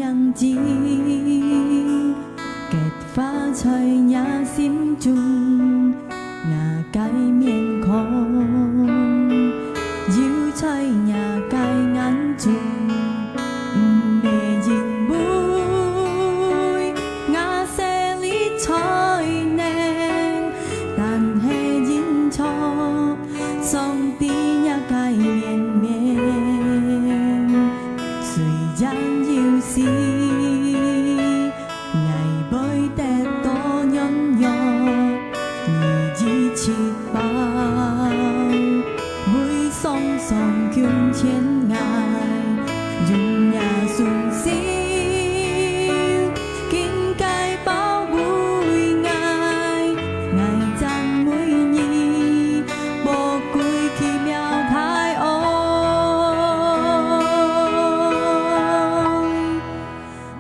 名字，結花在也心中，牙界面孔，要在牙界眼中，唔未認會，牙舍裡才能，但係認錯，上帝也界面面，雖然要是危背得多音樂，而以切包，會送上捐錢愛，用也順少，見界保會愛，愛讚每年，寶貴奇妙太愛，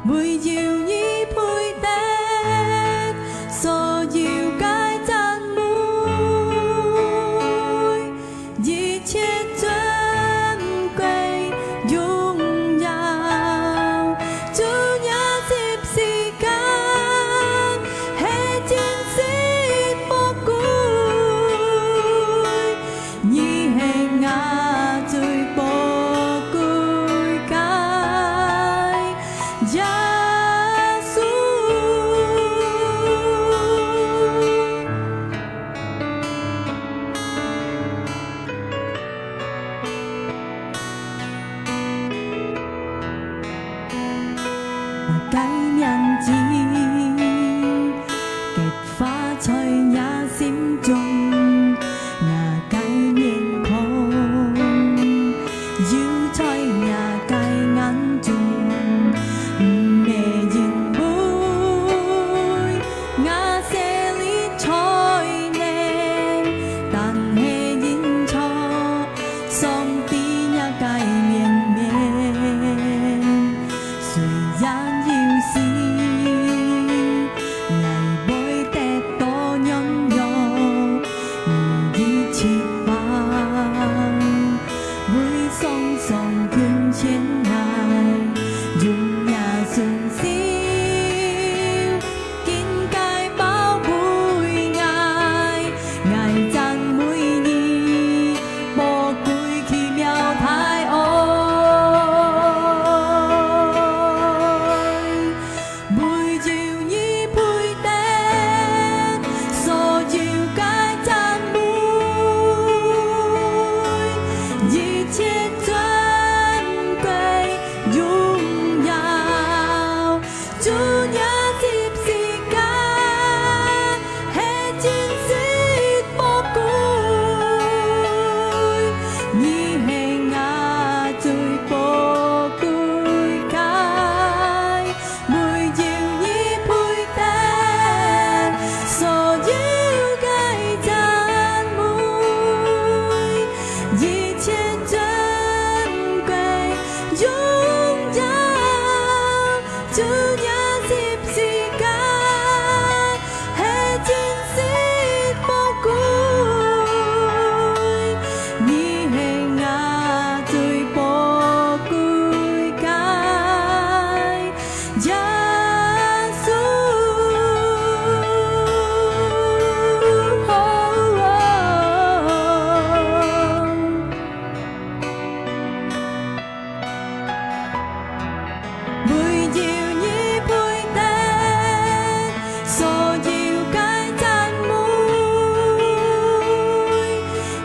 每要依配的，所要皆讚美，一切尊貴榮耀，主也接時間，係真實寶貴，已係我最寶貴嘅耶穌。改名字，結花在也心中，牙界面孔，要在牙界眼中，唔未認會，牙舍裡才能，但係認錯，上帝也界面面，雖然要是危背得多音樂，而以切包，會送上捐錢愛，用也順少，見界寶貝愛，愛讚每年，寶貴奇妙太愛，每要依配的，所要皆讚美，一切尊貴榮耀，主也接時間，係真實寶貴，已係我最寶貴嘅，每要依配的，所要皆讚美，一切尊貴榮耀，主也接時間，係真實寶貴，已係我最寶貴嘅耶穌。每要依配的，所要皆讚美，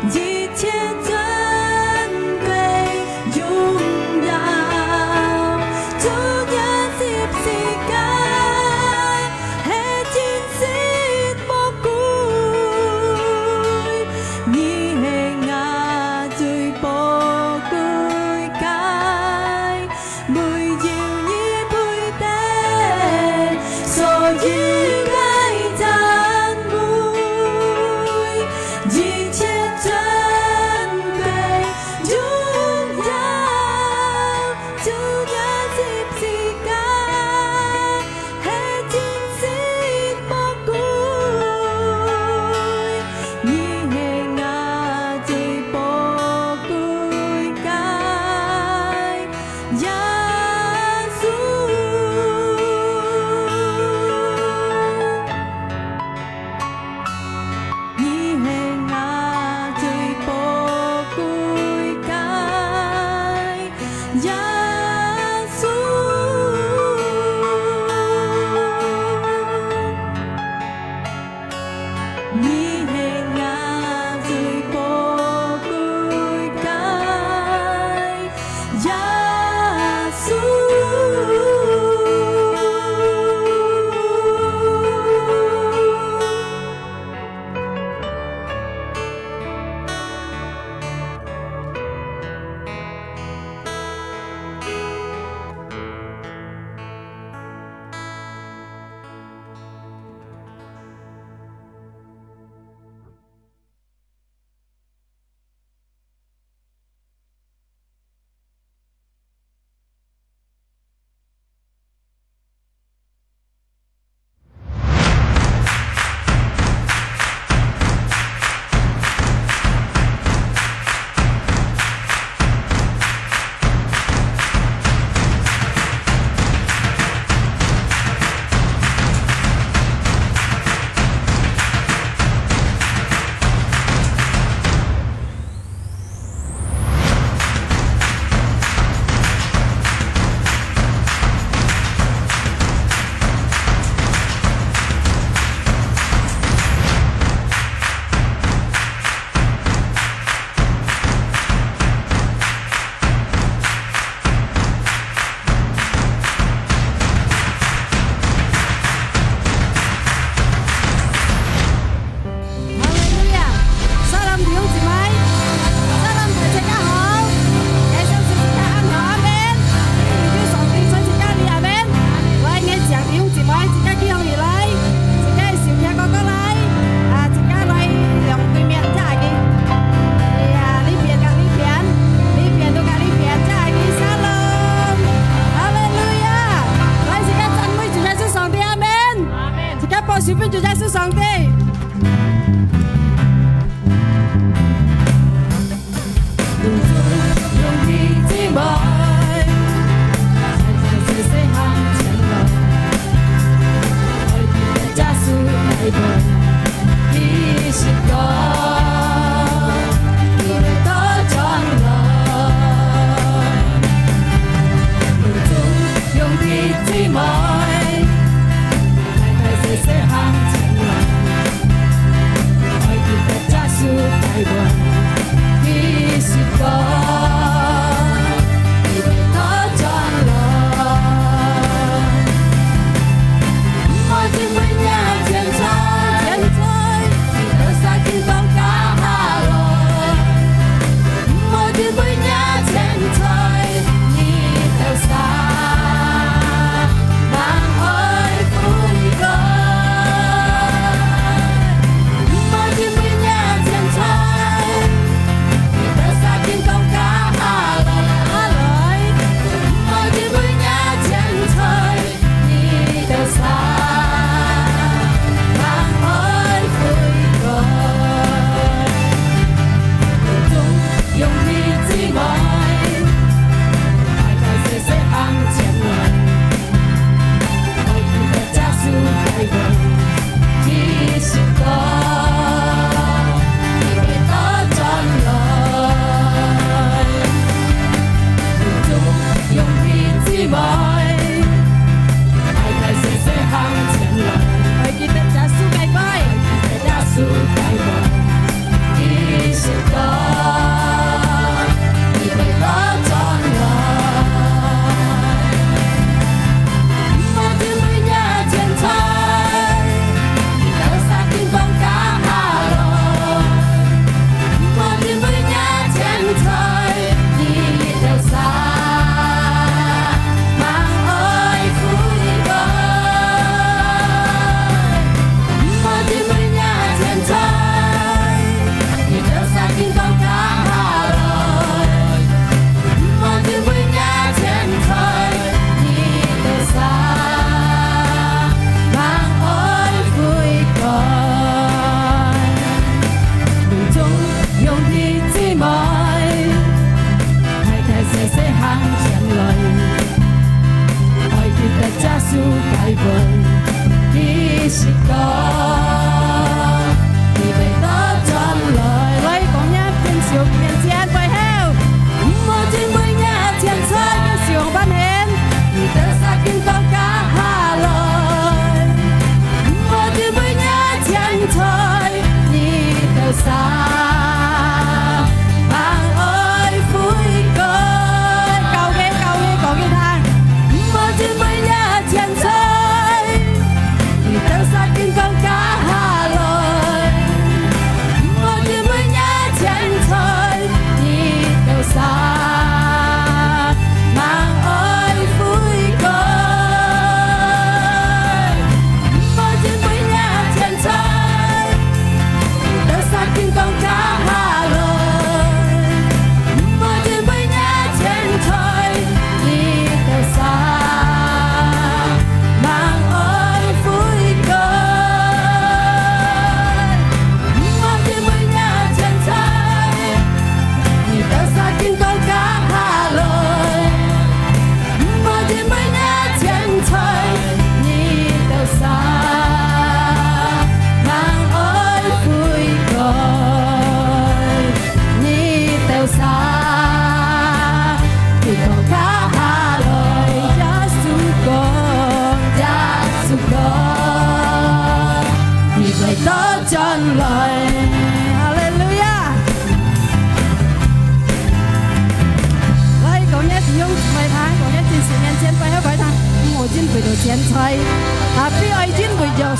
一切尊貴榮耀，主也接時間，係真實寶貴，已係我最寶貴嘅，每要依配的，所要皆讚美，一切尊貴榮耀，主也接時間，係真實寶貴，已係我最寶貴嘅耶穌。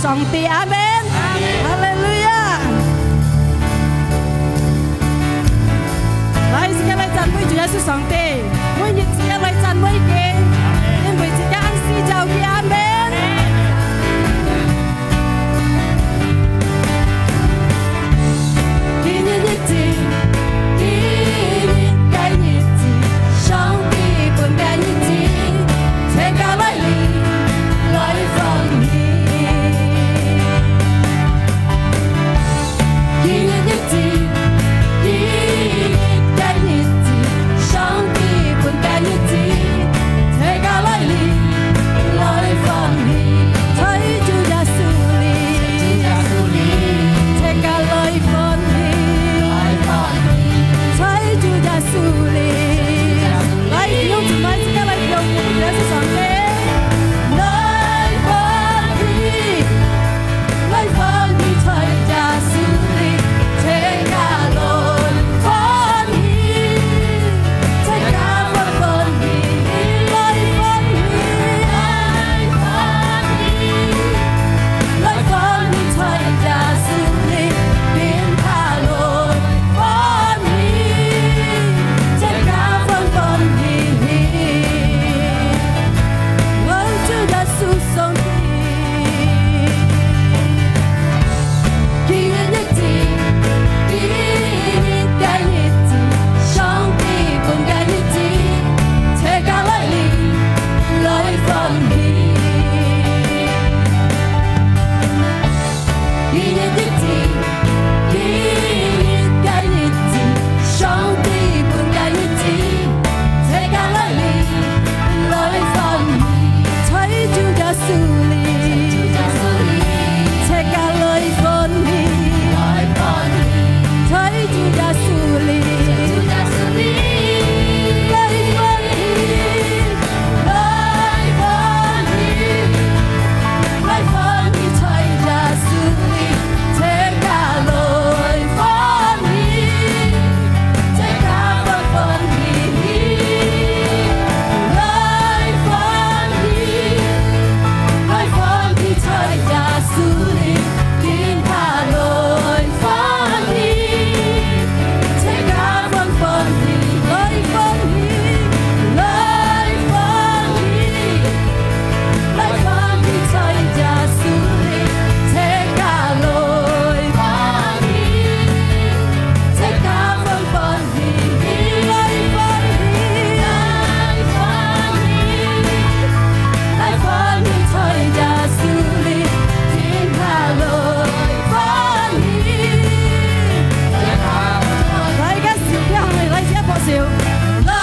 上帝，阿門，哈利路亞。來，時間來讚美主耶穌上帝，每日時間來讚美佢，因為時間是就嘅，阿門。一年一季，一年該日子，上帝本該日子，天高來臨，來放你。一年一季，一年該日子，上帝本該日子，天高來臨，來放你。在主耶穌裡，天高來放你。在主耶穌裡，來用主來這個來用主耶穌上帝，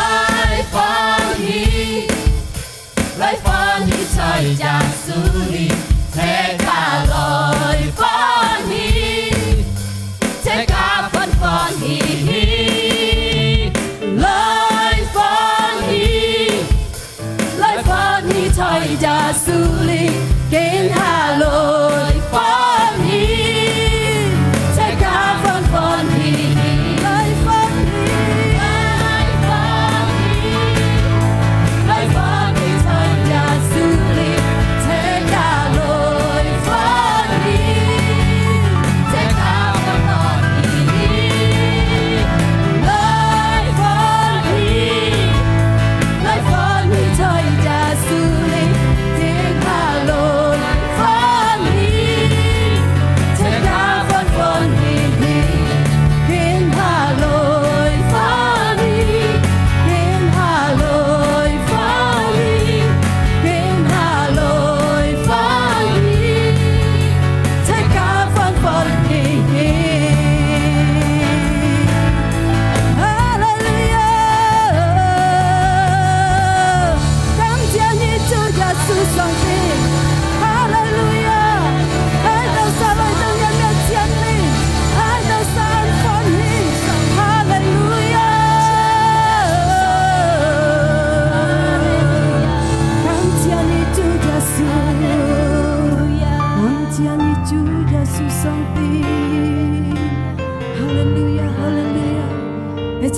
來放你，來放你在耶穌裡，天高來放你，天高來放你，來放你，來放你在耶穌裡，天高來放你。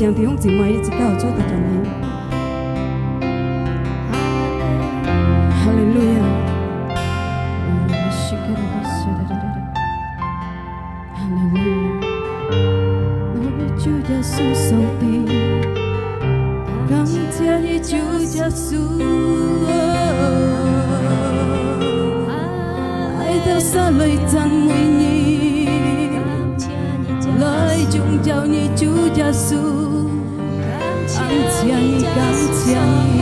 像弟兄姊妹一直跟我做的人呢，哈利路亚。主耶穌，愛到沙裏讚美你，來榮耀你主耶穌，感謝你，感謝你，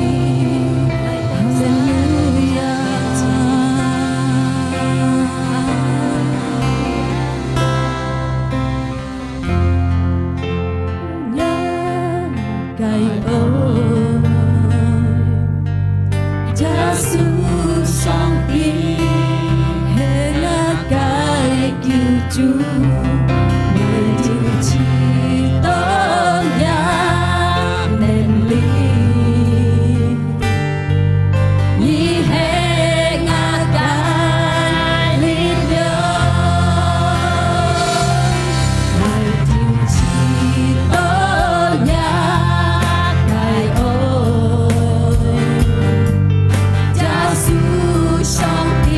哈利路亞。主，為了知道也能力，你係我嘅力量，為了知道也該愛，耶穌上帝。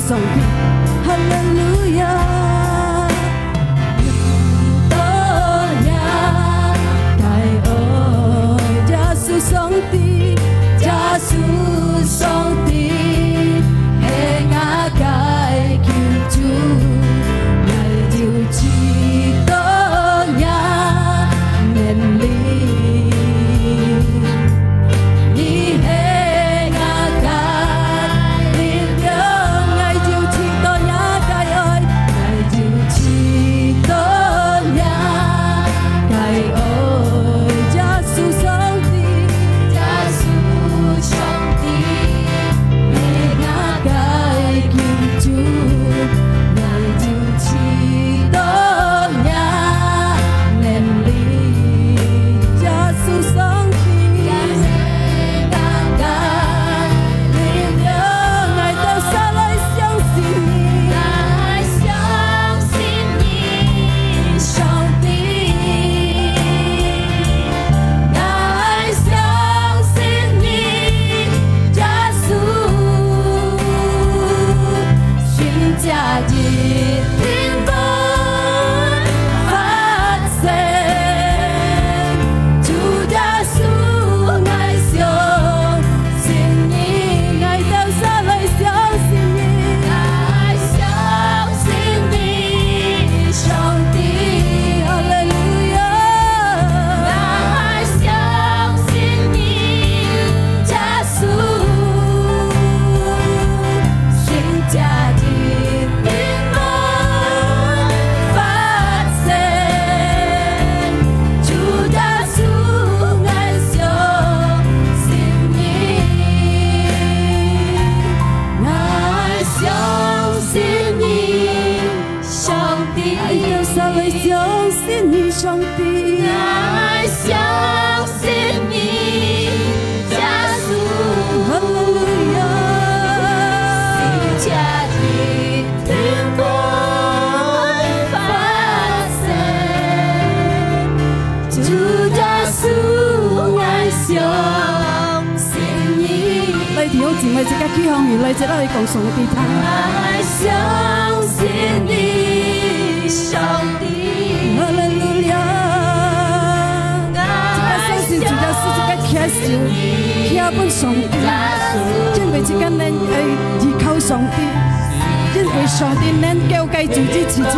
上帝，哈利路亞，多也該愛，耶穌上帝，耶穌上帝，係我嘅救主，為了知道也能力。上帝，愛相信你，耶穌，哈利路亞，新家的天國發生，主耶穌愛相信你。你條字咪即刻舉向原來即刻去講上帝聽。愛相信你，上帝。哈利路亞，愛時候，倚本上帝，因為這間咱係依靠上帝，因為上帝咱交給主之持一家。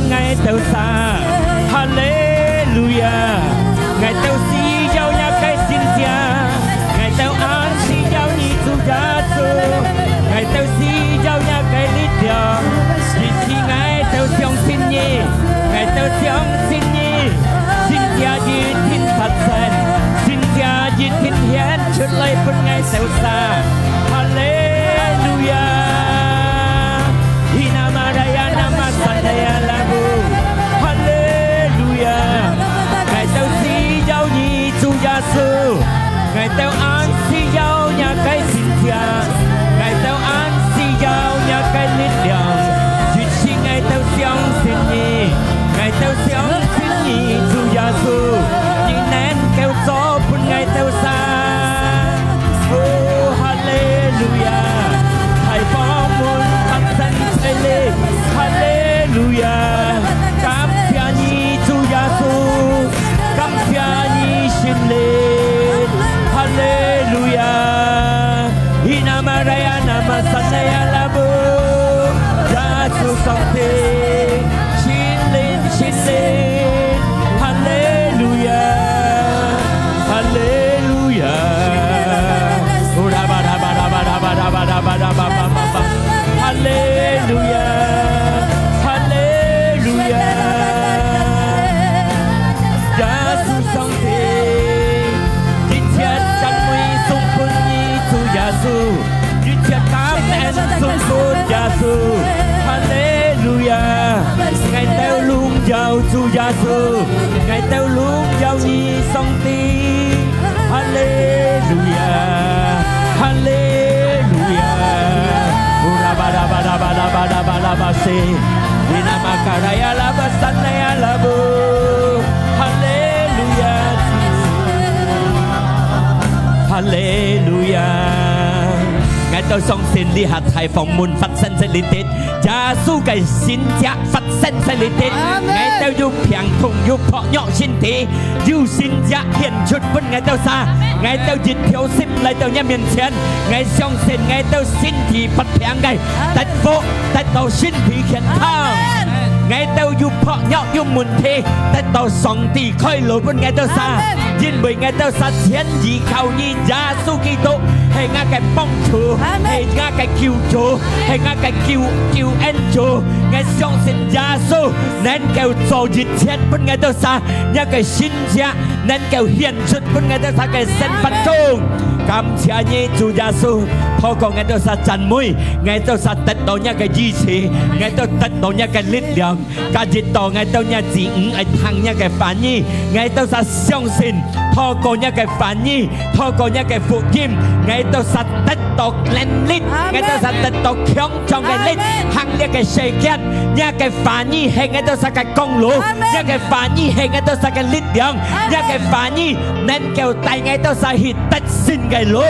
Ngày tàu xa Hallelujah. Ngày tàu si giao nhà cái xin cha. Ngày tàu an si giao ni tu gia su. Ngày tàu si giao nhà cái lít điều. Chỉ si ngày tàu siong xin nhi. Ngày tàu siong xin nhi. Xin cha di thiên Phật sen. Xin cha di thiên hiến chút lấy phân ngày tàu xa. Hallelujah. Hinamaraya namasandaya labu. Hallelujah. Ngày tao si giao nhi tu gia sư. Ngày tao an si giao nhà cái xin cha. Ngày tao an si giao nhà cái lít điều. Chỉ si ngày tao siong xin nhi. Ngày tao siong xin nhi tu gia sư. Như nén kêu gió phun ngày tao xa. Oh hallelujah. Thầy phó môn thắp sanh xây lên. Hallelujah. Cảm phia nhi tu gia sư. Cảm phia nhi xin lên. Hallelujah. Hinamaraya namasandaya labu. Gia sư song thế. Xin lên xin lên. Hallelujah. Hallelujah. Hallelujah. Hallelujah. Giêsu song thế. Chính thiệt chẳng nguy sung phun nhi tu Giêsu. Chính thiệt cảm ơn sung phun Giêsu. Hallelujah. Ngày tao luôn giàu tu Giêsu. Ngày tao luôn giàu nhi song tí. Hallelujah. Hallelujah. Urabadabadabadabadabadabase. Dinamakaraya labasandaya labu. 利路亞。我到相信呢下係房門發生在呢啲，耶穌嘅先者發生在呢啲，我到要平同要破約先體，要先者顯出本我到啥，我到熱條心嚟到你面前，我相信我到身體不平嘅，得福得到身體健康。我到要破約要門體，得到上帝開路本我到啥，因為我到啥錢依靠你耶穌基督係我嘅幫助，係我嘅救主，係我嘅救恩主。我相信耶穌能夠做一切本我到啥，一個信者能夠顯出本我到啥嘅身份中。感謝你主耶穌，透過我到啥讚美，我到啥得到一個支持，我都得到一個力量。加熱到我到一字五係行一個反應，我到啥相信，透過一個反應，透過一個福音，我到啥得到能力，我到啥得到強壯嘅力，行一個世界，一個反應係我到啥嘅功勞，一個反應係我到啥嘅力量，一個反應能夠帶我到啥去得勝嘅路。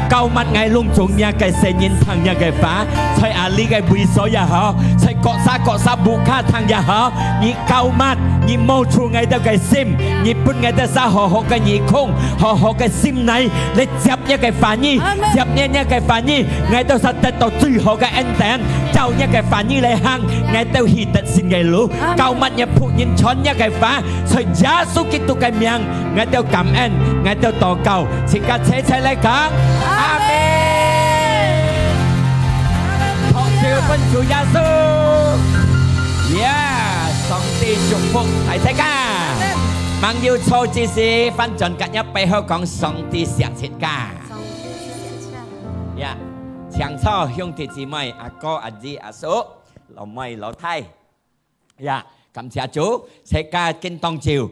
cầu mặt ngày luôn trùng nhà cái xe nhìn thằng nhà cái phá chơi à lý cái bùi số nhà họ chơi cọ sa bù kha thằng nhà họ nhị cầu mặt nhị mâu chua ngày đó cái sim nhị bún ngày đó sa họ cái nhị không họ cái sim này để chấp nhà cái phá nhi chấp nhà cái phá nhi ngày đó sa tết tổ truy họ cái anh tẹn chào nhà cái phá nhi lại hang ngày đó hi tết xin ngày lũ cầu mặt nhà phụ nhìn chọn nhà cái phá chơi giá số kít tu cái miệng ngày đó cảm ơn ngày đó tổ cầu xin cả chế lại cả Amen. Học siêu phân chủ Giê -xu. Yeah, song ti chúc phúc thầy tất cả. Mang yêu châu chỉ sĩ phân tròn cả nhấp bay hậu con song ti xiang chết cả. Yeah, chẳng sao兄弟姊妹阿哥阿姊阿叔老妹老太。Yeah. Cảm謝Chúa, sẽ ca kinh tông chiều,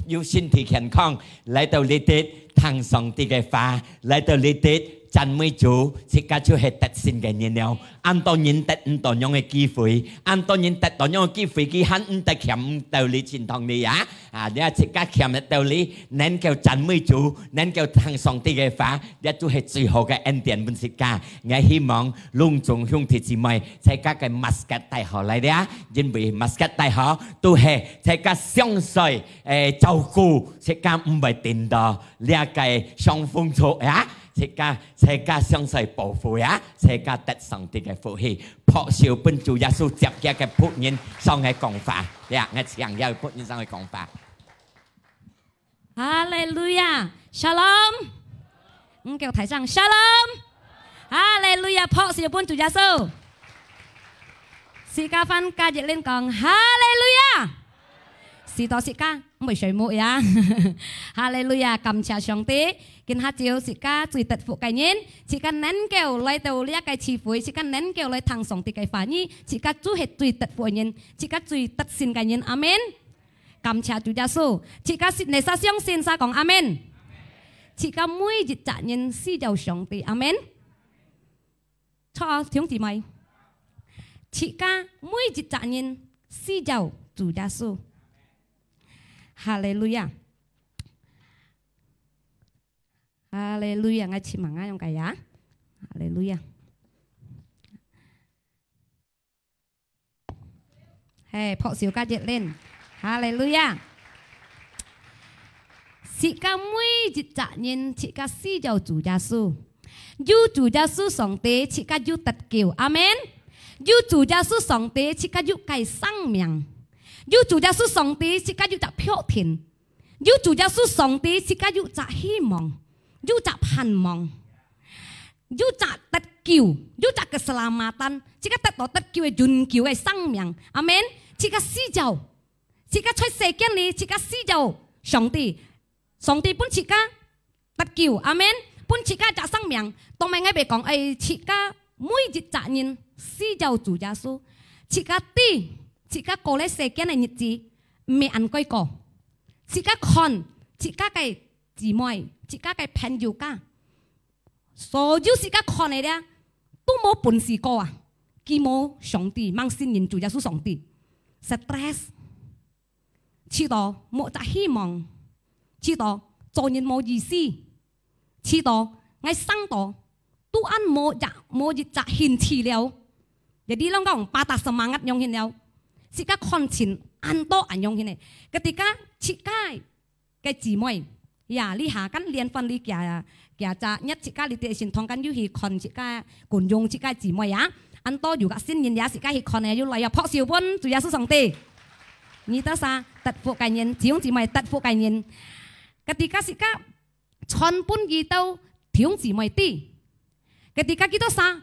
yêu sinh thì健康, lại到lý tiết, thằng song ti cái phá, lại到lý tiết, chân mới Chúa, sẽ ca Chúa hết tật xin cái nhiên nhau. Anh tôi nhìn tật anh tôi nhong cái kỳ phủy, anh tôi nhìn tật tôi nhong cái kỳ phủy, kỳ hắn anh ta khiếm tàu lý trình thong đi á. Để sẽ ca khiếm tàu lý, nên kêu chân mới Chúa, nên kêu thằng song ti cái phá, để Chúa hết duy hộ cái anh tiền bên sẽ ca. Nghe hy vọng, lung chung hung thị chỉ mày, sẽ ca cái mascot tay họ lại đấy á, chính vì mascot tay họ tu hệ sẽ cả相信照顧sẽ cả唔係電到呢個雙風錯呀sẽ cả相信保護呀sẽ cả得上帝嘅福氣破少本主耶穌接嘅嘅僕人上嘅講法呀我想要僕人上嘅講法 Hallelujah Shalom 我叫台上 Shalom Hallelujah 破少本主耶穌Sĩ ca phân ca dịch lên còn Hallelujah. Sĩ tỏ sĩ ca mới sợi mũi á. Hallelujah cảm謝上帝. Kinh hát chiếu sĩ ca tùy tật phụ cái nhìn. Sĩ ca nén kêu lấy đầu lia cái chi phối. Sĩ ca nén kêu lấy thằng song ti cái phá nhi. Sĩ ca chú hết tùy tật phụ nhìn. Sĩ ca tùy tật xin cái nhìn. Amen. Cảm謝Chúa Giêsu. Sĩ ca xin này sa xiong xin sa còn Amen. Sĩ ca mũi dịch trả nhìn si giàu song ti. Amen. Cho thiếu gì mày. Chị ca mỗi dịch trả nhìn si giàu Chúa Giêsu. Hallelujah. Hallelujah. Ngay chị mắng trong cái á. Hallelujah. Hey, phọ xíu ca dịch lên. Hallelujah. Chị ca mỗi dịch trả nhìn chị ca si giàu Chúa Giêsu. Dù Chúa Giêsu song tế chị ca dù tật kiều. Amen. Dù Chúa Giêsu song tế chỉ có dù cái sang miệng. Dù Chúa Giêsu song tế chỉ có dù trả phiếu tiền. Dù Chúa Giêsu song tế chỉ có dù trả hy vọng. Dù trả盼望. Dù trả tất kiều. Dù trả keselamatan. Chỉ có tất tất kiều dùn kiều cái sang miệng. Amen. Chỉ có si giàu. Chỉ có chơi xe kiến này. Chỉ có si giàu. Song tế. Song tế pun chỉ có tất kiều. Amen. Pun chỉ có trả sang miệng. Tông mày ngay bề講ai chỉ có mỗi dịch trả nhìn si giàu Chúa Giêsu. Chỉ có tí, chỉ có cô lấy xe cái này nhật gì, mẹ ăn coi cỏ. Chỉ có con, chỉ có cái gì mồi, chỉ có cái pen dù cả. Số dư chỉ có con này đấy, tu mô bổn sĩ cô à, kỳ mô song ti, mang xin nhìn Chúa Giêsu song ti. Stress, chỉ đó một trả hy vọng, chỉ đó 做人冇意思，遲到我生到都按冇日就獻辭了，jadi orang kong patah semangat yang hin了，自家看錢按多按用hin呢，ketika 切街嘅姊妹呀，你下緊練訓你嘅咋一切家你哋先同緊要去看切家管用切家姊妹呀，按多อยู่กับ新人也切家去看呢，要嚟入撲少本主耶穌上帝，你得啥特福概念，弟兄姊妹特福概念，ketika 切家傳本意到弟兄姊妹啲，ketika kita 啥？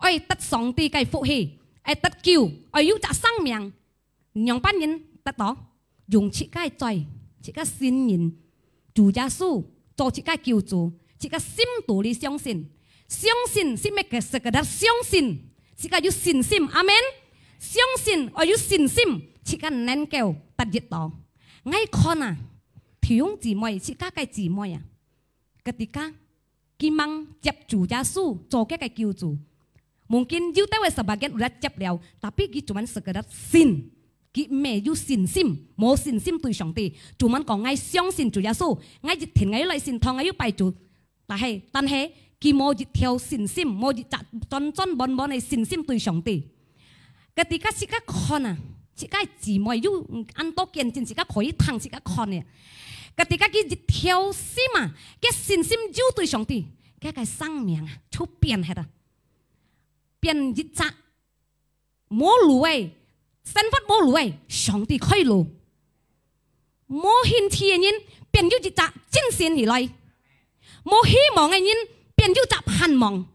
愛得上帝嘅福氣，愛得救，愛要擇生命，讓班人得到用切嘅罪，切嘅信任主耶穌做切嘅救主，切嘅心度你相信，相信是咩嘅？sekedar相信，切嘅要信心，阿門。相信愛要信心，切嘅能夠得得到。我看啊，弟兄姊妹，切嘅姊妹啊，ketika 佢們接主耶穌做嘅救主。Mungkin you tahu sebagian udah cep liao, tapi kita cuma sekedar sin, kita meju sin sim, mau sin sim tu shanti, cuma kau ngai siang sin tu Yesus, ngai jitin ngai lai sin thong ngai yu pai tu, tan he, kita mau jit theo sin sim, mau jit con bon nai sin sim tu shanti. Ketika sika kona, sika姊妹 you 按多見證sika 可以聽sika kona, ketika kita jit theo sim啊, kita sin sim ju tu shanti, kita cái sang miang啊, chu biến hết à. 變日子冇路誒，生活冇路誒，上帝開路。冇獻辭嘅人變咗日子真善而來，冇希望嘅人變咗集盼望。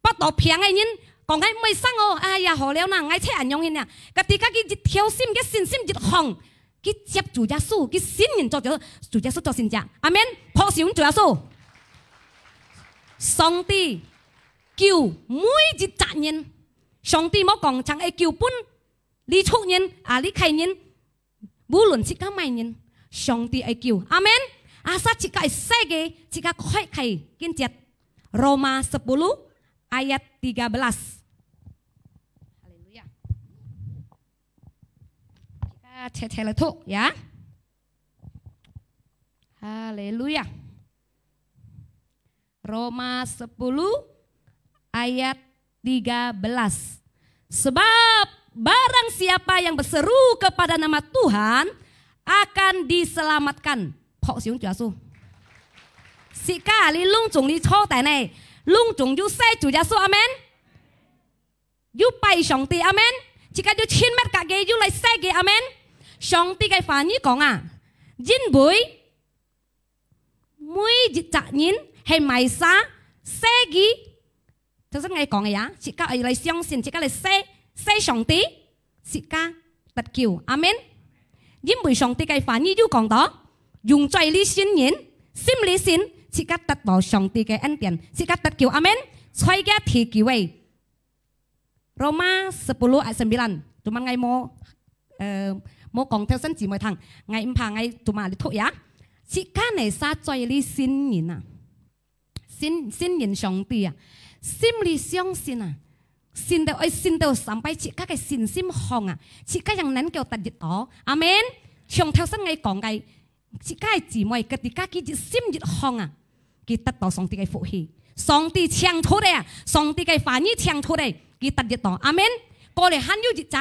不到平嘅人講緊未生哦，哎呀好了啦，我車人用嘅呢，ketika佢一條心嘅信心一行，佢接主耶穌，佢信任做咗主耶穌做先者，阿門。學上主耶穌，上帝。救每一責任，上帝冇講曾係救本你出人啊，你開人，無論自家咩人，上帝係救，阿門。阿撒自家係世嘅，自家開開見節，Roma 10 ayat 13。Haleluya。Kita cek letuk ya. Haleluya。Roma 10 ayat 13. Sebab barang siapa yang berseru kepada nama Tuhan akan diselamatkan. Phó sướng Chúa Giêsu. Sĩ ca li lung chúng li cho tại này, lung chúng yu say Chúa Giêsu, amen. Yu bay song ti, amen. Chỉ cần yu chín mét cả ghế yu lại say ghế, amen. Song ti cái phản như講à, jin bui, mỗi dịch trạng nhìn hay mày xa, say ghế. Thật sự ngay講嘅呀，自家嚟相信，自家嚟寫上帝，自家得救，阿門。因為上帝嘅話語要講到，用罪裏信人，心裏信，自家得到上帝嘅恩典，自家得救，阿門。所以嘅提幾位，Roma 10 ayat 9，cuma ngay mau講theo身姊妹聽，ngay唔怕ngay cuma嚟讀呀，自家嚟殺罪裏信人啊，信人上帝啊。心裏相信啊，信到sampai自家嘅信心行啊，自家ยัง能夠得得到，阿門。從頭先我講嘅，自家嘅姊妹ketika佢心越行啊，佢得到上帝嘅福氣，上帝창出嚟啊，上帝嘅話語창出嚟，佢得得到，阿門。過嚟很有日子，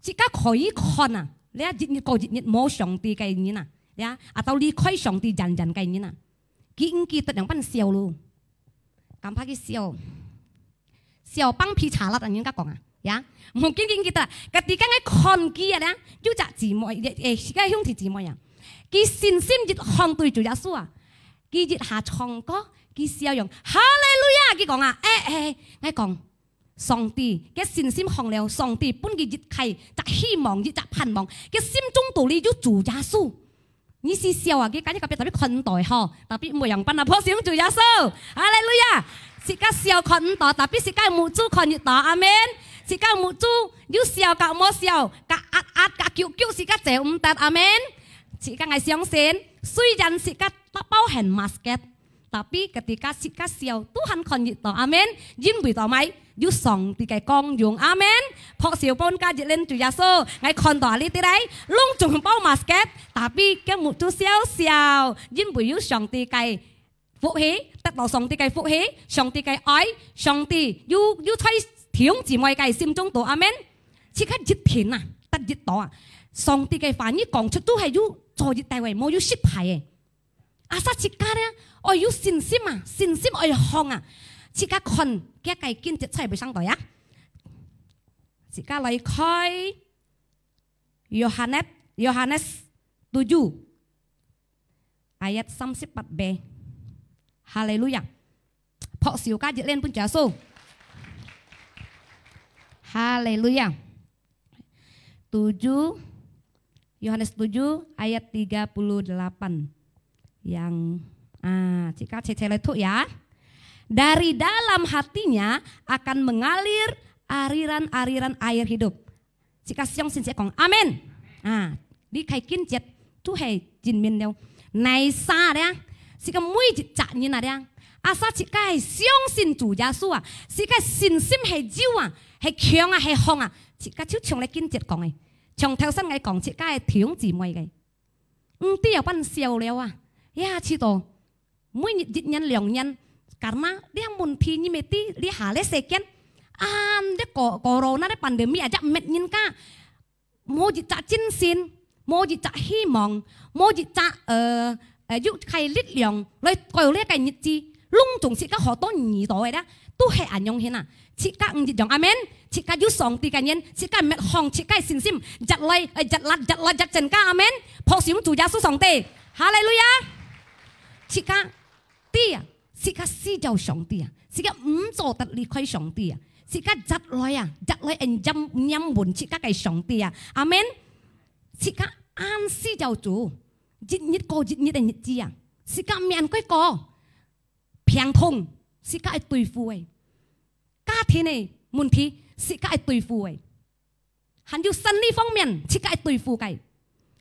自家可以看啊，你一日過日冇上帝嘅人啊，呀，atau離開上帝人嘅人啊，佢得兩班笑咯。咁怕佢笑幫皮查啦，人家講啊，呀，mungkin kita ketika ngai kia ya, you jak姊妹，而家兄弟姊妹啊，佢信心越向對主耶穌啊，佢越下唱歌，佢笑容，哈利路亞，佢講啊，我講上帝嘅信心向了上帝，本佢越係就希望越就盼望，嘅心中道理要主耶穌。你是笑啊！佢簡直特別看待嗬，特別冇人笨啊！破想主耶穌，哈利路亞！自家笑看待，特別自家冇做看熱待，阿門。自家冇做要笑夾冇笑，夾壓夾叫自家就唔得，阿門。自家係相信，雖然自家包含 basket， Tapi ketika si kasiao Tuhan kon dịch tỏ amen. Jin bùi tỏ máy Dú sòng thì cái con dùng amen. Phọc xíu bôn ca dịch lên Chúa Giêsu. Ngay con tỏ lý tí đấy. Lung trùng bao basket. Tapi cái một chú xíu xíu. Jin bùi dú sòng thì cái phụ hí. Tất bảo sòng thì cái phụ hí. Sòng thì cái ói. Sòng thì dú thấy thiếu chỉ mọi cái sim trong tổ amen. Chỉ khách dịch thiền à. Tất dịch tỏ à. Sòng thì cái phản như còn chút tú hay dú cho dịch tài vậy. Mô dú ship hài Asa chika nha, oi you sin sim oi hong à, chika con kia cái kinh chết chạy bị sang đòi á, chika lấy khơi, Yohanes 7 ayat 34b, Hallelujah, phật siêu ca dịch lên pun Yesus, Hallelujah, 7 Yohanes 7 ayat 38. Yang jika cecele itu ya, dari dalam hatinya akan mengalir aliran-aliran air hidup. Jika siang sin kong amen. Đi khai kinh chết tu hay jin min đâu. Này xa đấy, jika mũi dịch chặt như nào đấy. Asa jika siang sin chủ Giêsu à, jika sin sim hay jiu à, hay kiong à, hay hong à, jika chú chồng lại kinh chết kong này, chồng theo sân ngay kong jika thiếu gì mọi cái. Tiap pan siêu leo à. Ya cito, mui nhân liang nhân, karena dia munti ni meti dia hale seken, dia corona dia pandemi aja met nyin ka, mau jita chin sin, mau jita hi mong, mau jita yuk khai lit liang, loi coi leh kai nhit chi, lung tung si ka ho to nhị to vậy đó, tu hệ ảnh nhong hena, si ka ngit jong amen, si ka yu song ti ka nhân, si ka met hong, si ka sin sim, jat loi, jat lat jat chen ka amen, phok sim tu Giêsu song te, hallelujah. Jika dia, jika si jauh song dia, jika做得離開上帝啊，jika จัด來人任門jika cái上帝啊，阿門。jika 安si jauh tu，日日過日日的日子啊，jika 面對過病痛，jika 係對付嘅，家庭嘅問題，jika 係對付嘅，還有生理方面，jika 係對付嘅，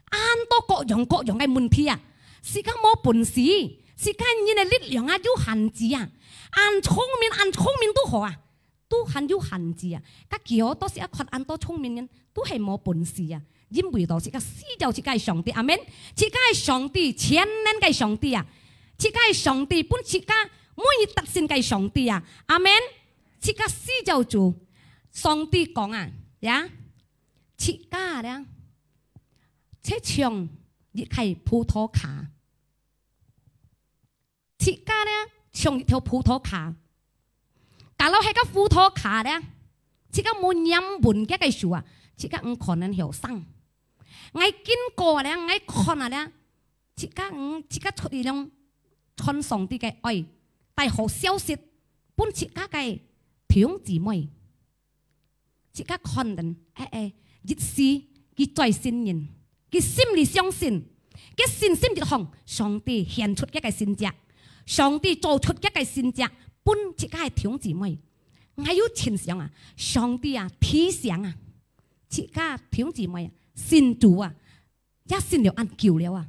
安多各樣嘅問題啊。是家冇本事，是家人嘅力量啊，有限制啊。按聰明都好啊，都很有限制啊。家叫多時一群按多聰明人，都係冇本事啊。因為到是家死就是家上帝，阿門。是家上帝，千年嘅上帝啊。是家上帝本是家每日特性嘅上帝啊，阿門。是家死就做上帝講啊，呀，是家咧，切長亦係葡萄卡。切家咧，上一條葡萄卡，假如係個葡萄卡咧，切家冇飲滿嘅樹啊，切家唔可能後生。我經過咧，我看下咧，切家出嚟兩傳上帝嘅愛，但好消息，本切家嘅弟兄姊妹，切家看人，日時佢在信任，佢心裡相信，佢信心一行，上帝顯出一個信者。上帝做出一個善者，本自家係弟兄姊妹，我要前想啊，上帝啊，提醒啊，自家弟兄姊妹啊，信主啊，一信了按叫了啊，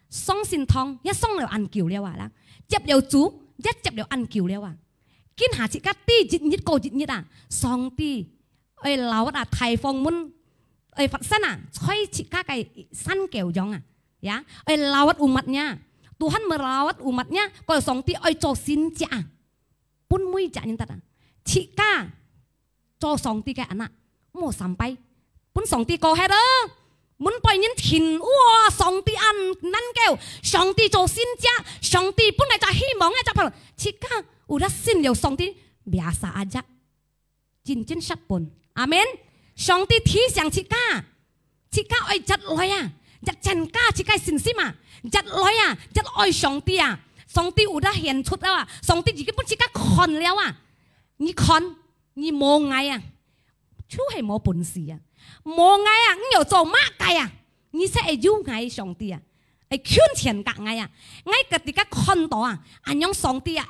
雙信堂一雙了按叫了啊啦，接了主一接了按叫了啊，見下自家啲日日過日日啊，上帝愛留啊提防門愛發生啊，吹自家嘅新教養啊，呀，愛留啊烏物呀。Tuhan merawat umatnya, kalau songti oi cho sinja, pun mui jangan tadi. Jika cho songti ke anak, mau sampai, pun songti kau hera, mun poinin tin, wah songti an nan kau, songti cho sinja, songti pun ada himongnya capal. Jika udah sin liu songti biasa aja, cincin sapun, amin. Songti tiang jika oi jat loya. Jat chen ka jika sin sima, jat loya, jat oi songti à, songti udah hiện出แล้ว啊 songti chỉ cái bút jika con แล้ว啊 你 con 你冇ngay à, chú hay冇本事啊，冇ngay à, 你又做乜計啊，你sẽ yêu ngay songti à, ai khuyên tiền cả ngay à, ngay ketika con đó à, anh yang songti à,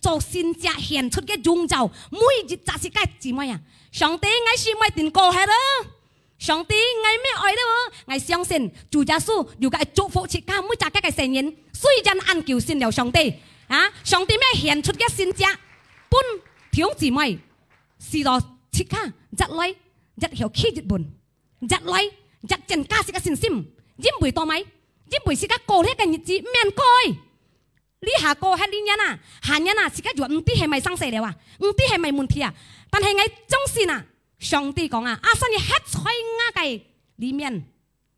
做sin者hiện出嘅宗教，每日就係cái gì咩啊，上帝ngay是咪定過係咯？上帝愛咩愛咯？愛相信主耶穌，如果祝福切家每隻嘅成員，雖然按叫信了上帝，啊！上帝咩顯出嘅先知，本弟兄姊妹，是到即刻日來日後起日本，日來日增加時嘅信心，因為多咪？因為時間過呢個日子免改，你下過係呢人啊，下人啊，時間就唔知係咪生死了啊，唔知係咪問題啊？但係我總是啊，上帝講啊，阿神嘅黑彩亞嘅裡面，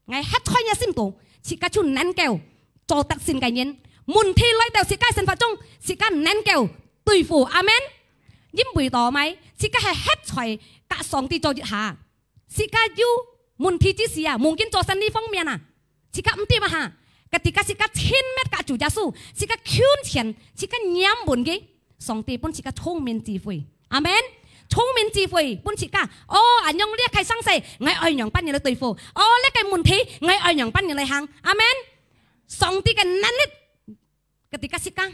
我黑彩嘅心度，時間就能夠做得勝嘅人。問題來到時間生活中，時間能夠對付，阿們。因為多咪？時間係黑彩甲上帝做一下，時間要問題之時啊，目前做生呢方面啊，時間唔掂啊嚇。ketika si ka 10 mét ka chủ Giêsu, si ka kyun tiền, si ka nhắm buồn cái, song ti pun si ka thông minh trí慧, amen. 聪明智慧本切家，anh用呢一個生死，我愛用班人嚟對付，呢個問題我愛用班人嚟行，阿門。上帝嘅能力，ketika si ka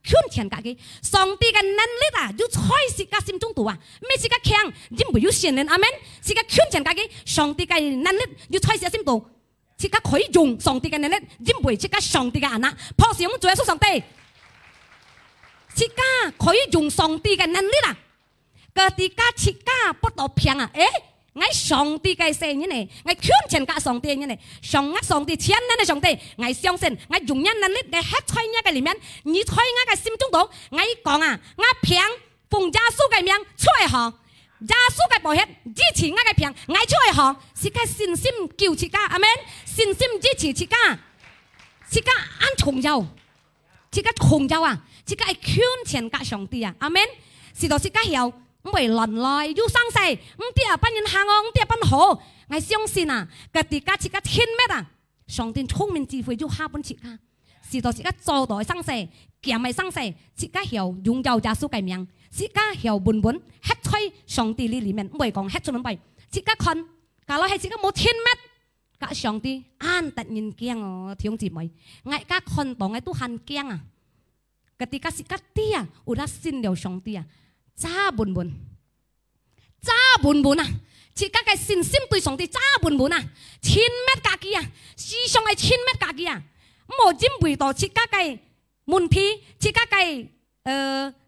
kyun tiền cả cái, 上帝嘅能力啊，要在si ka心中度啊，咩si ka強，因為有善人，阿門。si ka kyun tiền cả cái, 上帝嘅能力要在si ka心度。即刻可以用上帝嘅能力，因為即刻上帝嘅眼啊，破事咁做耶穌上帝，即刻可以用上帝嘅能力啦。ketika 即刻不到平啊，我上帝嘅聖人嚟，我圈錢格上帝嘅人嚟，上帝千年嘅上帝，我相信我用人能力嘅喺在我嘅裡面，你在我嘅心中度，我講啊，我平奉耶穌嘅名出嚟行。耶穌嘅寶血支持我嘅平，我出嚟行，是個信心叫自家，阿們，信心支持自家，自家按重要，自家重要啊，自家係圈錢格上帝啊，阿們，是到自家有唔會亂來要生死，唔啲啊班人行我，唔啲啊班好，我相信啊，ketika自家10 mét啊，上帝聰明智慧要下本自家，是到自家做到生死，夾埋生死，自家有擁有耶穌嘅名。自家有本黑吹上帝呢裡面，唔係講黑出門幣。自家看，假如係自家冇10 mét，架上帝突然驚哦，弟兄姊妹，我而家看到我都很驚啊！ketika自家啲啊，udah信了上帝啊，揸本啊！自家嘅信心對上帝揸本啊，10 mét架機啊，思想係10 mét架機啊，冇因為到自家嘅問題，自家嘅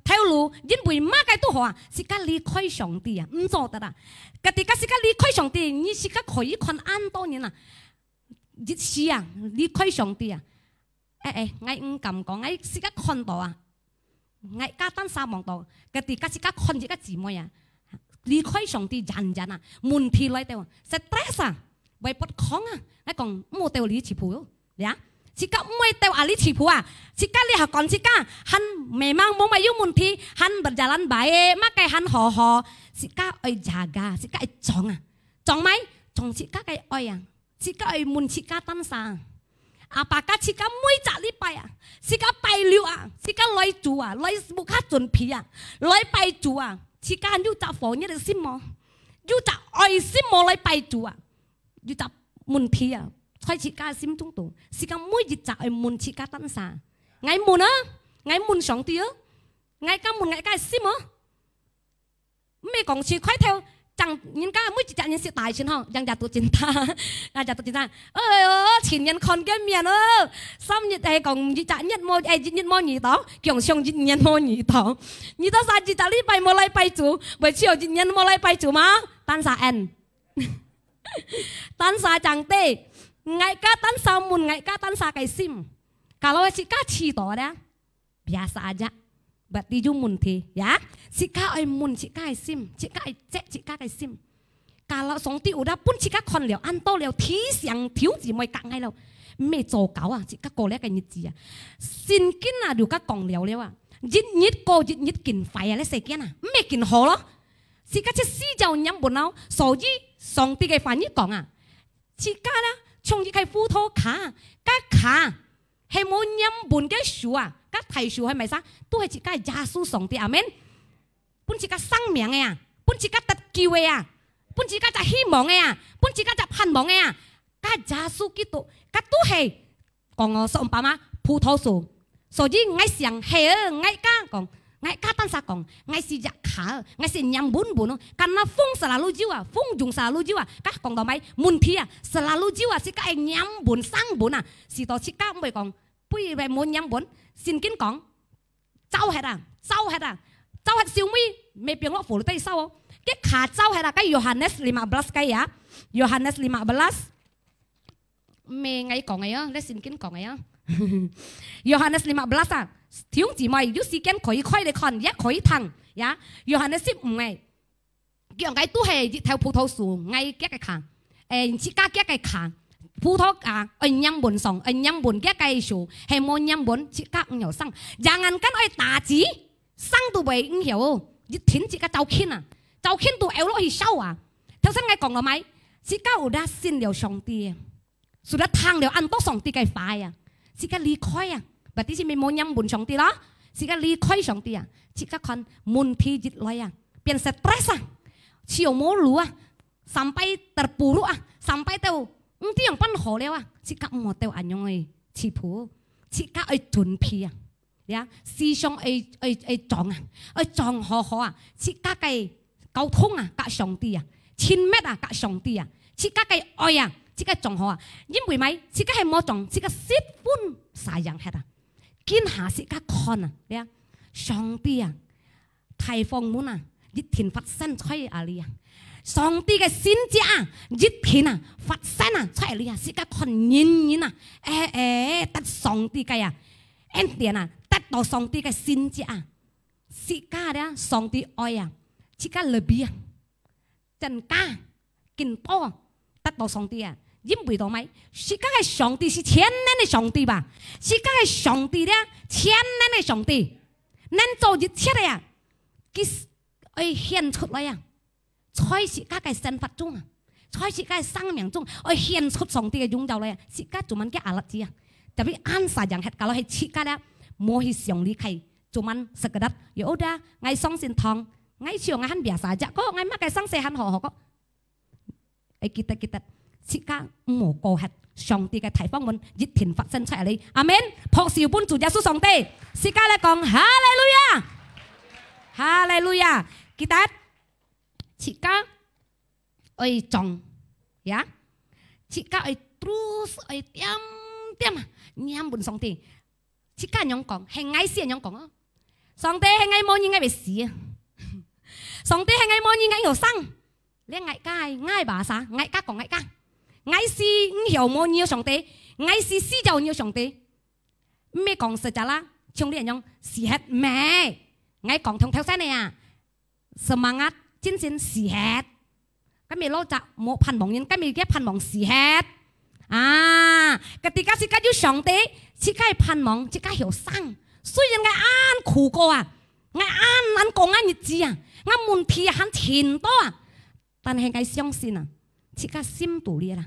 條路因為乜嘅都好啊，自家離開上帝啊，唔做得啦。ketika自家離開上帝，你自家可以看安多年啦。一時啊，離開上帝啊，我唔敢講，我自家看到啊，我家單三望到，ketika自家看自家姊妹啊，離開上帝人啊，問題來到，stress啊，為不康啊，我講冇到你起步呀。自家唔會掉阿里持譜啊！自家你係講自家，很迷茫冇咪有問題，很berjalan baik，乜嘅很好好，自家愛jaga，自家愛裝啊，裝咪裝自家嘅愛啊，自家愛問自家單啥，阿爸家自家每集禮拜啊，自家拜了啊，自家來做啊，來木卡準備啊，來拜做啊，自家要集房一啲心魔，要集愛心魔來拜做啊，要集問題啊。在自家心中度，時間每日就係問自家單啥，我問啊，我問上帝啊，我家問我家心啊，咩講詞快跳，將人家每日就人是大錢嗬，人家都真大，人家都真大，前人看見面咯，3日係講日日一摸二檔，強上日日摸二檔，你都3日就禮拜冇禮拜做，為朝日日冇禮拜做嘛，單啥人，單啥長地。我家單啥門，我家單啥嘅心。Kalau si ka cito ada biasa aja, berarti ju munti, ya. Si ka ai mun, si ka ai sim, si ka ai cek, si ka ai sim. Kalau song ti udah pun si ka kon liao, an to liao, ti siang thiếu gì mới cạn ngay đâu. Mẹ trò cáo à, si ka có lẽ cái nhật gì à. Xin kín à, điều ka còn liao liao à. Dít nhít cô, dít nhít kín phải à, lấy xe kín à. Mẹ kín hồ lo. Si ka chết si giàu nhắm bồn nào, so gì song ti cái phải nhít còn à. Si ka đó. Trong những cái phu thô khá, các khá, hay muốn nhắm buồn cái số à, các thầy số hay mấy sao, tôi hay chỉ cái gia sư sống thì amen, bún chỉ cái sang miệng à, bún chỉ cái tật kiêu à, bún chỉ cái trả hy vọng à, bún chỉ cái trả hàn vọng à, các gia sư kỹ thuật, các tôi hay, còn sống bà má phu thô số, số gì ngay xiang hay ngay cá còn. Ngay cá tan sa còn, ngay si giặc khá, ngay si nhắm bún bún, cái nó phong selalu jiwa, phong dùng selalu jiwa, các còn đó mấy, muốn thi à, selalu jiwa, si cái nhắm bún sang bún à, si đó si các mới còn, bây giờ muốn nhắm bún, xin kín còn, trâu hết à trâu hết siêu mi mấy biển lọ phủ tay sau cái khả trâu hết à cái Yohanes 15 cái ya Yohanes 15 mẹ ngay còn ngay á lấy xin kiến còn ngay á Yohanes 15 à thiếu gì mày giúp si kiến khỏi khỏi để còn giác khỏi thằng ya Yohanes 15 ngày kiểu cái tu hệ theo葡萄樹ngay cái khang chỉ cả cái khang葡萄啊nhâm bồn sòng nhâm bồn cái樹係冇nhâm bồn chỉ cả nhiều sang jangan kan oi打字sang tu vậy唔hiểu一天只個照片啊照片tu eo lo hi sao à theo sinh ngay còn là mấy chỉ cả udah xin điều song ti sudah thang điều ăn tốt song ti cái phải à chỉ cả ly khói à berarti si mau nhâm bồn song ti đó chỉ cả ly khói song ti à chỉ cả con mun thi dịch loi à biến stress à chiều mố lúa sampai terpuruk ah sampai teu nanti yang pan holeo ah jika mau teu anyong cipu jika chuẩn pi ah ya si song chong ho ah jika cái cầu thông ah cả song ti ah 1000 mét ah cả song ti ah jika cái oi ah jika chong ho ah nhưng vì mấy jika hay mau chong jika sit pun sayang hết ah kin ha jika con ah ya song ti ah Thái phong muốn à dịch thiền phát sinh chơi à lia song ti cái xin cha dịch thiền à phát sinh à chơi lia sĩ cái con nhìn à tắt song ti cái à em tiền à tắt đầu song ti cái xin cha sĩ cái đó song ti oi à sĩ cái lười bia chân ca kinh to tắt đầu song ti à因为到咪，是个上帝是千年的上帝吧？是个上帝咧，千年的上帝，咱做一切的呀，佢顯出來啊，才是個身法中啊，才是個生命中，佢顯出上帝嘅擁有嚟啊，是個做乜嘅阿勒子啊，特別安晒人係搞到係切個咧，冇去上理係做乜食個得，有啲我相信堂，我上我很別晒啫，嗰我乜嘅生死很好個，我記得。切家冇過係上帝嘅提方門，熱田發生出嚟，阿門。朴少般主耶穌上帝，切家咧講哈利路亞，哈利路亞。Kita jika oi chong ya jika oi terus oi tiam nyambun song ti jika nyong kong hay ngay si nyong kong song ti hay ngay mo như ngay bị xì song ti hay ngay mo như ngay hiểu sang liên ngay cái ngay bà sa ngay các còn ngay si hiểu mo nhiều song ti ngay si giàu nhiều song ti mẹ còn sợ chả la chung đi nhong xì hết mẹ ngay còn thông theo thế này à semangat cincin sihat kami lo cak mau pan mongin kami dia pan mong sihat ketika si kaju songte si kai pan mong si kai hiểu sang suy nhân ngai an khủ cô à ngai an cô ngai nhị chi à ngai mun thi han thiền to à tan hay ngai xiong xin à si kai sim tu lia à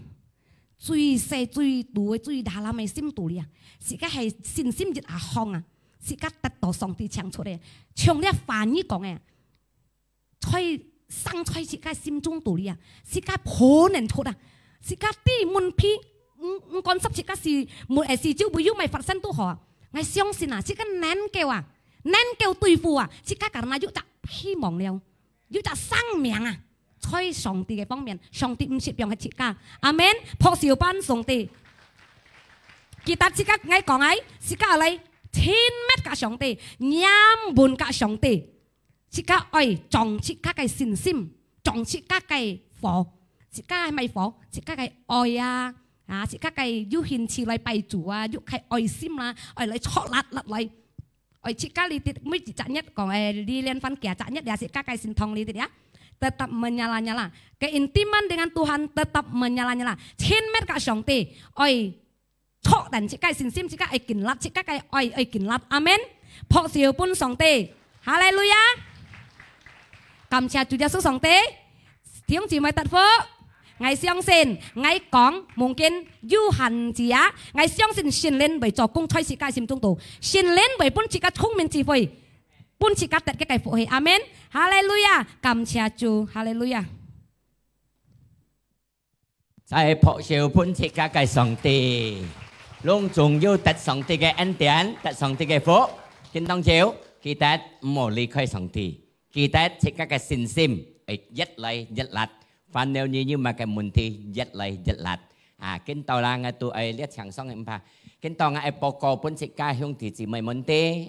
chui say chui tu chui đà la mày sim tu lia si kai hay xin sim dịch à hong à si kai tật tổ song ti chang出嚟chung lia phản như講嘅吹生吹是家心中道理啊，是家可能出啊，是家啲門批唔講濕是家是沒事招會要咪發生都好啊，我相信啊，是家難叫啊，難叫對付啊，是家咁樣要就希望了，要就生命啊，吹上帝嘅方面，上帝唔設用係設家，阿門，朴少班上帝，記得是家我講喺，是家嚟1000 mét cả上帝，nhambun cả上帝。chỉ các ơi chọn chỉ các cái xin sim chọn chỉ các cái phò chỉ các cái mày phò chỉ các cái ơi chỉ các cái du hình chỉ lại bày chủ du cái ơi sim là ơi lại chọn lạt lại ơi chỉ các lý tiết mới chỉ chặt nhất còn đi lên phân kẻ chặt nhất là chỉ các cái xin thong lý tiết ya tetap menyala-nyala keintiman dengan Tuhan tetap menyala-nyala 1000 mét cả song ti ơi chọn dan chỉ các xin sim chỉ các ai kinh lát chỉ các cái ơi kinh lát amen phò siêu pun song ti hallelujah cảm謝主耶穌上帝，弟兄姊妹得福，我相信我講mungkin有限制啊，我相信神靈為做工在世界心中度，神靈為本自己聰明智慧，本自己得嘅福氣，阿門，哈利路亞，感謝主，哈利路亞。在朴少本自己嘅上帝，隆重要得上帝嘅恩典，得上帝嘅福，見當朝記得唔好離開上帝。Kỳ tết thì các cái xin sim rất lây rất lạt và nếu như mà cái muốn thì rất lây rất lạt kinh tàu là ngay tụi ấy liệt chẳng xong em pa kinh tàu ngay bò cò bốn chiếc ca hương thì chỉ mấy món tê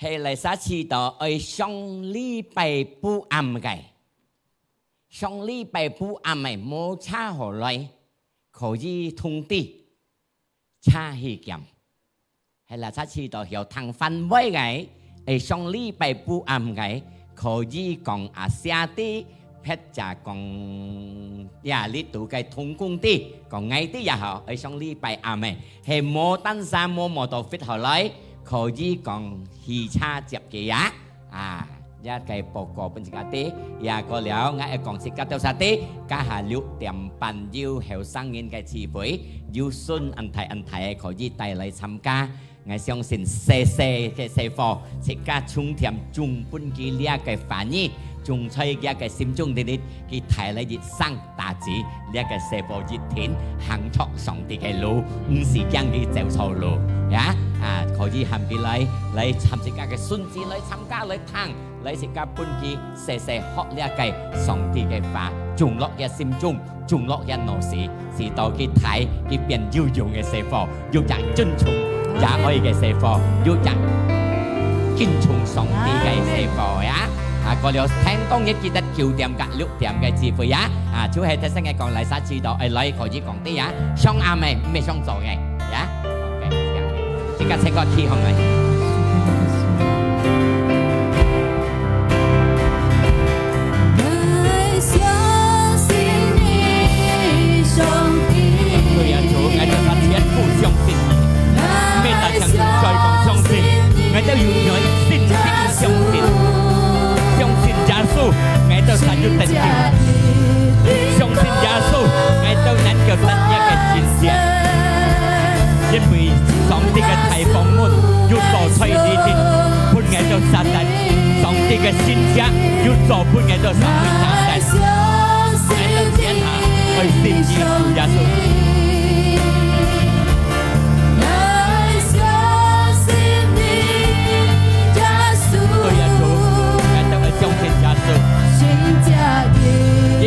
hay là sát chi tàu ấy xong ly bài bu âm cái xong ly bài bu âm này mô cha hồ loại khổ di thông ti cha hi kiểm hay là sát chi tàu hiểu thằng phân với cái ấy xong ly bài bu âm cái khổ di còn xa tí phép trả còn lý tụ cái thông công tí còn ngay tí họ ấy xong ly bài âm này hay mô tăng ra mô tổ phết họ lấy khổ di còn hi cha chẹp kìa giá cái bò cò bên cái tế có léo ngay còn xịt cá tiêu sa tế cá hà liu tiệm bàn yêu hẻo sang nghiên cái chi với yêu xuân anh thầy khổ di tay lại tham ca ngay xong xin xe phò xịt cá chung tiệm chung bên kia lia cái phản nhi chung chơi cái sim chung đi cái thầy lại dịch sang ta chỉ lia cái xe phò dịch thiện hàng chọc xong thì cái lũ xì giang đi dẻo sầu lũ khổ di hàm cái lấy tham xịt cá cái xuân chỉ lấy tham cá lấy thang lấy xịt cá bên kia xe hót lia cái xong thì cái phá chung lót cái sim chung lót cái nổ xì tàu cái thầy cái biển yêu dùng cái xe phò yêu chẳng chân chung giá ơi cái xe phò yêu chẳng kinh chung xong thì cái xe phò có điều thành công nhất chỉ đất chiều tiệm cả lúc tiệm cái chi phí chú hệ thế sang ngày còn lại sát chi đó lấy khỏi chỉ còn tí xong này mới xong rồi ngày ok chỉ cần sẽ có khi hôm nay người chủ ngày cho ta thiết phụ xong xin mê ta chẳng trời còn xong xin ngày ta dùng nói xin xong xin giá su ngày tao sản xuất tình yêu xong xin giá su ngày tao nắn kiểu tận nhà cái chiến diện nhân vì xong thì cái thầy phóng môn dù tỏ xoay đi thì phút ngày tao sản tận xong thì cái xin giá dù tỏ phút ngày tao sản xuất tận ngày tao chiến hạ ơi xin gì chủ giá su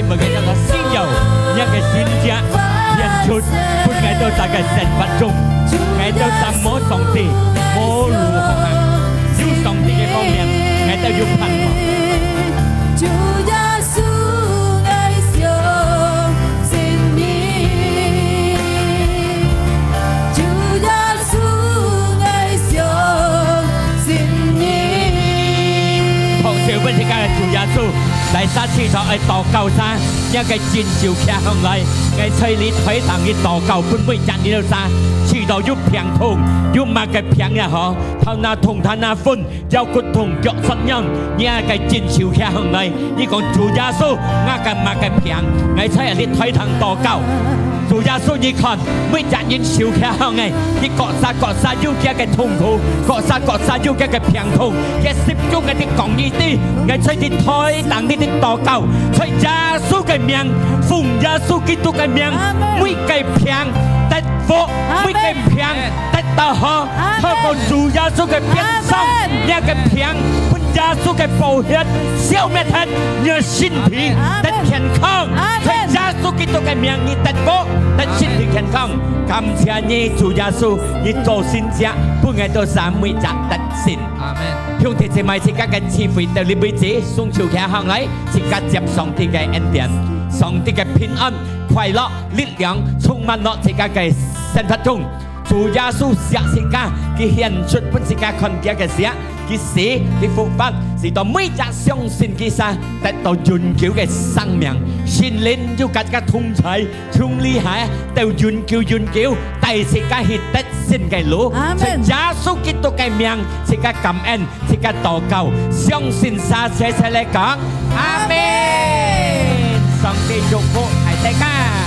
mà cái đó là xin dầu nhưng cái xin giá nhận chút phút ngày tôi ta cái sạch vật trung ngày tôi ta mô sống thì mô lù không hẳn dù sống thì cái con miệng ngày tôi dùng hành mà bên thế cái chủ gia su đại sát chi thọ ai tỏ cầu xa nha cái chiến chiều kia không lại cái xây lý thấy thằng cái tỏ cầu bên bên chặn đi đâu xa chỉ đó giúp phiền thùng giúp mà cái phiền nhà họ thằng na thùng thằng na phun giao cột thùng chọn sẵn nhân nha cái chiến chiều kia không lại như còn chủ gia su nga cái mà cái phiền ngày xây lý thấy thằng tỏ cầu chủ gia su như còn mới chặn những chiều kia không ngày như cọ xa giúp kia cái thùng thùng cọ xa giúp kia cái phiền thùng cái xếp chung cái còng như tí ngày xây thì thôi tặng đi tỏ cầu xây gia su cái miệng phùng gia su cái tu cái miệng mấy cái phiền tết vô mấy cái phiền tết tao họ thôi còn chủ gia su cái phiền xong nhà cái phiền phun gia su cái phổ hiệt siêu mệt hết nhờ xin thì tết khen không xây gia su cái tu cái miệng như tết vô tết xin thì khen không cảm謝你主耶穌你做先者本ngày tôi sáng每集tết xin amen兄弟姐妹自家嘅智慧對你輩子送朝劇行嚟自家接上帝嘅恩典上帝嘅平安快樂力量充滿落自家嘅生活中主耶穌寫自家佢顯出本自家看見嘅事佢死佢復活是到每集相信佢sa得到永久嘅生命心靈要更加通齊從厲害到永久第自家係得勝嘅路在耶穌基督嘅名自家感恩自家禱告相信撒切切嚟講阿們上帝祝福係大家